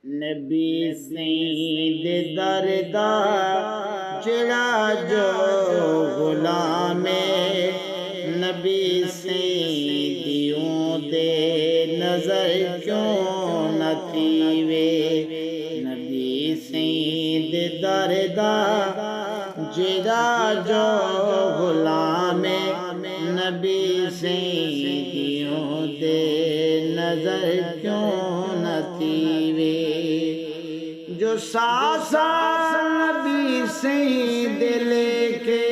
नबी सईद दरदा जिड़ा जो गुलामे नबी सईदियों दे नजर क्यों न थीवे। नबी सईद दरदा जिड़ा जो गुलामे नबी सईदियों दे नजर क्यों न थीवे। जो सासा नबी सईद लेके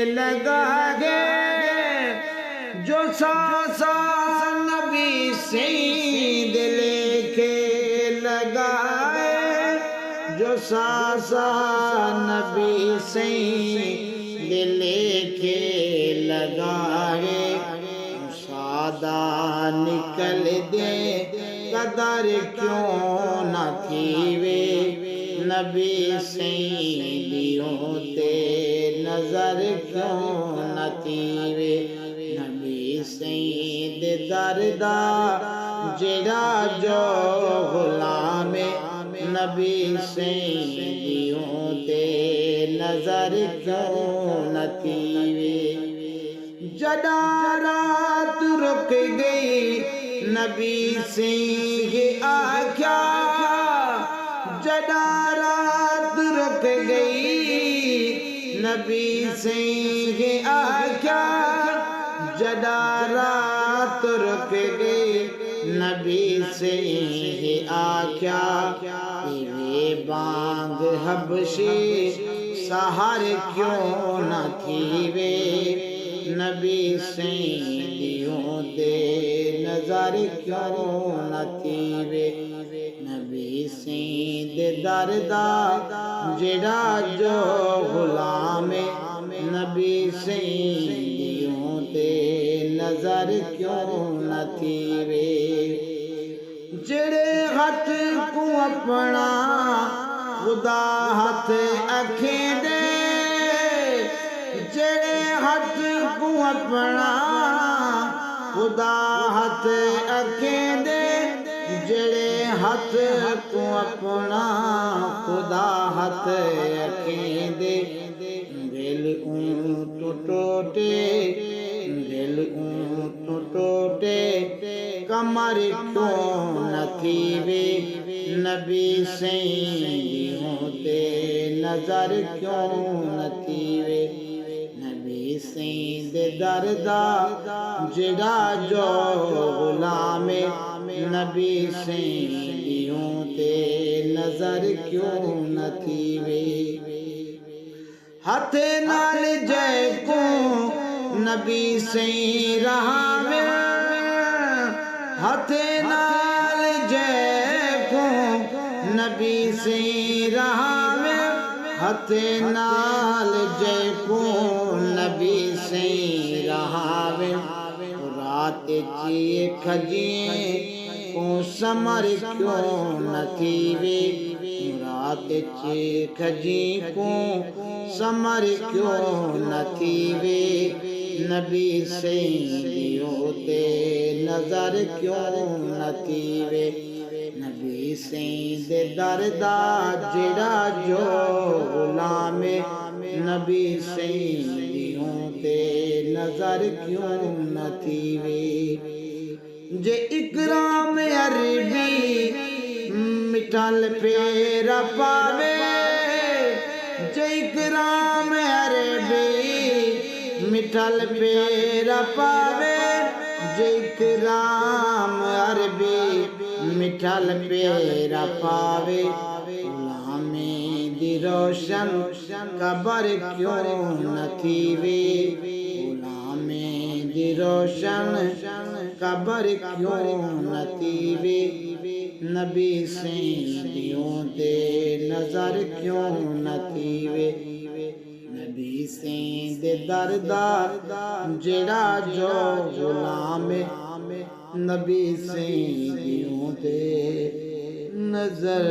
लगा गए, जो सासा नबी सईद लेके लगा गए, जो सासा नबी सईद लेके लगा गए। सादा निकल दे कदर क्यों न थीवे। नबी सईदियों ते नजर क्यों न थीवे। नबी सईद दरदा जिड़ा जो गुलामे नबी सईदियों ते नजर क्यों न थीवे। जदा रात रुक गई नबी सईद आख्या, जदा रात रुक गई नबी सईद आख्या, जदा रात रुक गई नबी सईद आख्या। तेरे बांग हबशी सहार क्यों न थीवे। नबी सईदियों दे नजर क्यों न थीवे। नबी सईद दरदा जिड़ा जो गुलामे नबी सईदियों दे नजर क्यों न थीवे। जिड़े हथ को अपना खुदा हथ अखें दे, जिड़े हथ को अपना खुदा हथ अखें दे, जिड़े हथ को अपना खुदा हथ अखें दे। दिल ऊंट टोटे, दिल ऊंट टोटे कमर क्यों न थीवे। नबी सईदियों ते नजर क्यों न थीवे। नबी सईद दरदा जिड़ा जो गुलामे नबी सईदियों ते नजर क्यों न थीवे। हथ नाल जय को नबी सईद रहावे, हथ नाल जय को नबी सईद रहावे, हथ नाल जय को नबी सईद रहावे। रात ची खजिए को समर क्यों न थीवे। रात ची खजी को समर क्यों न थीवे। नबी सईदियों ते नजर क्यों न थीवे। नबी सईद दरदा जिड़ा जो गुलामे नबी सईदियों ते नजर क्यों न थीवे। जे इकराम अरबी मिठल पेरा पावे, जे इकराम अरबी मिठल पेरा पावे, जे इकराम अरबी मिठल पेरा पावे। गुलामे दी रोशन कबर क्यों न थीवे। गुलामे दी रोशन कबर क्यों न थीवे। नबी सईदियों ते नजर क्यों न थीवे। नबी सईद दरदा जिड़ा जो गुलामे नबी सईदियों ते नजर